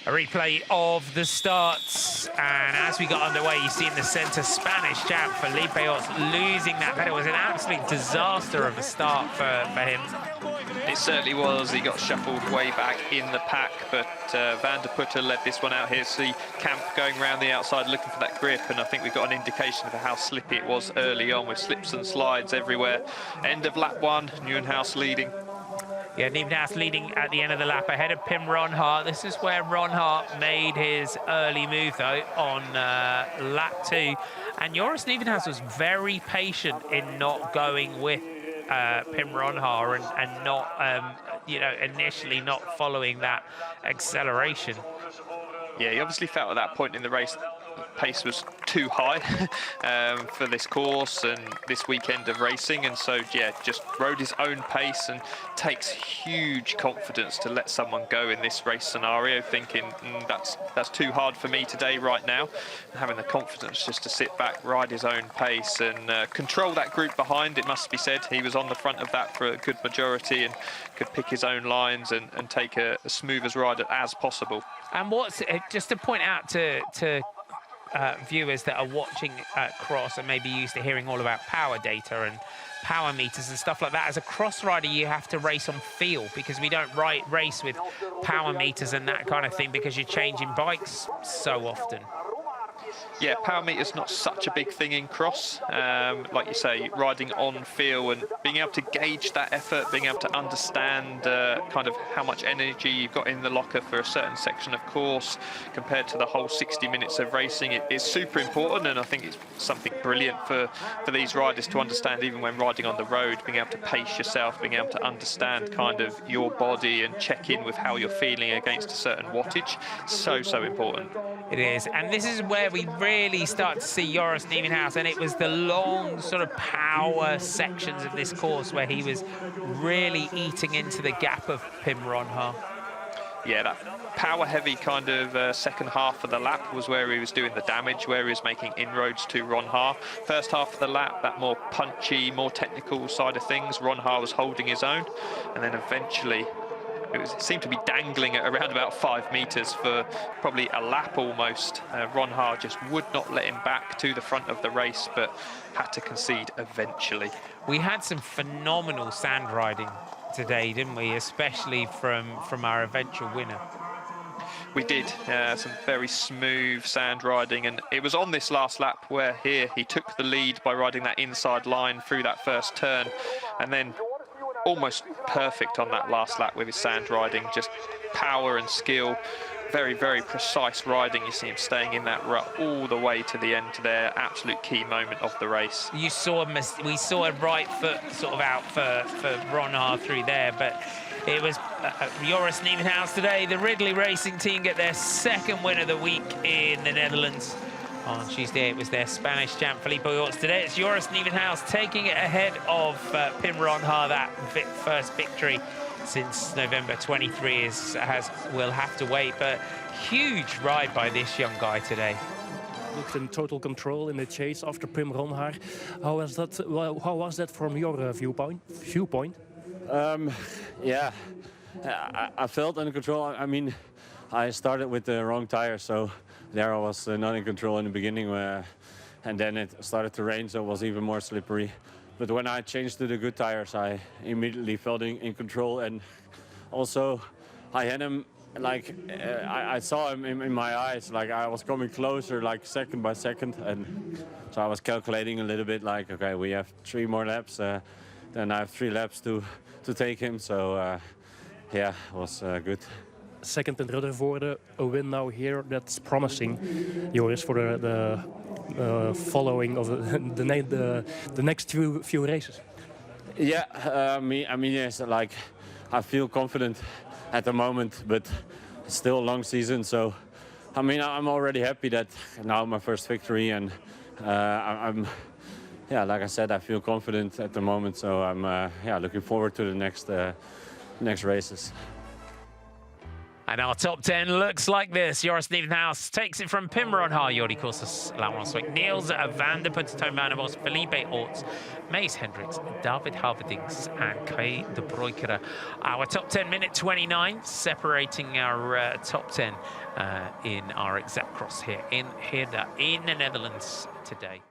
A replay of the starts, and as we got underway, you see in the centre, Spanish champ Felipe Ots losing that pedal. It was an absolute disaster of a start for him. It certainly was. He got shuffled way back in the pack, but Van der Putte led this one out here. See Camp going around the outside looking for that grip, and I think we've got an indication of how slippy it was early on with slips and slides everywhere. End of lap 1, Neihuis leading. Yeah, Neihuis leading at the end of the lap ahead of Pim Ronhaar. This is where Ronhaar made his early move, though, on lap 2. And Joris Neihuis was very patient in not going with Pim Ronhaar and not, you know, initially not following that acceleration. Yeah, he obviously felt at that point in the race pace was too high for this course and this weekend of racing, and so yeah, just rode his own pace, and takes huge confidence to let someone go in this race scenario, thinking that's too hard for me today right now, and having the confidence just to sit back, ride his own pace and control that group behind. It must be said, he was on the front of that for a good majority and could pick his own lines and take a smooth as ride as possible. And what's just to point out to viewers that are watching cross and maybe used to hearing all about power data and power meters and stuff like that, as a cross rider you have to race on feel, because we don't race with power meters and that kind of thing, because you're changing bikes so often. Yeah, power meter's not such a big thing in cross. Like you say, riding on feel and being able to gauge that effort, being able to understand kind of how much energy you've got in the locker for a certain section of course compared to the whole 60 minutes of racing. It is super important, and I think it's something brilliant for these riders to understand, even when riding on the road, being able to pace yourself, being able to understand kind of your body and check in with how you're feeling against a certain wattage. So important. It is, and this is where we really start to see Joris Neihuis, and it was the long sort of power sections of this course where he was really eating into the gap of Pim Ronhaar. Yeah, that power-heavy kind of second half of the lap was where he was doing the damage, where he was making inroads to Ronhaar. First half of the lap, that more punchy, more technical side of things, Ronhaar was holding his own, and then eventually it seemed to be dangling at around about 5 meters for probably a lap almost. Ronhaar just would not let him back to the front of the race, but had to concede eventually. We had some phenomenal sand riding today, didn't we? Especially from our eventual winner. We did, some very smooth sand riding, and it was on this last lap where here he took the lead by riding that inside line through that first turn, and then almost perfect on that last lap with his sand riding, just power and skill, very precise riding. You see him staying in that rut all the way to the end there, absolute key moment of the race. You saw we saw a right foot sort of out for Ronhaar through there, but it was Joris Neihuis today. The Ridley Racing team get their second win of the week in the Netherlands. On Tuesday, it was their Spanish champ, Felipe Ots. Today, it's Joris Neihuis taking it ahead of Pim Ronhaar. That first victory since November 23 will have to wait, but huge ride by this young guy today. Looked in total control in the chase after Pim Ronhaar. How was that? Well, how was that from your viewpoint? Yeah, I felt under control. I mean, I started with the wrong tire, so there I was not in control in the beginning, and then it started to rain, so it was even more slippery. But when I changed to the good tires, I immediately felt in control, and also I had him, like, I saw him in my eyes, like I was coming closer, like second by second, and so I was calculating a little bit, like, okay, we have 3 more laps, then I have 3 laps to take him, so yeah, it was good. Second in Ruddervoorde, a win now here. That's promising, Joris, for the following of the next few races. Yeah, I mean, yes, like I feel confident at the moment, but it's still a long season. So, I mean, I'm already happy that now my first victory, and I'm, yeah, like I said, I feel confident at the moment. So I'm, yeah, looking forward to the next races. And our top 10 looks like this. Joris Nieuwenhuis takes it from Pim Ronhaar, Jordi Korsas, Laurens Swick, Niels van der Putten, Toon van der Bos, Felipe Orts, Mace Hendricks, David Haverdings, and Kai de Broekere. Our top 10 minute 29, separating our top 10 in our exact cross here in Heerder in the Netherlands today.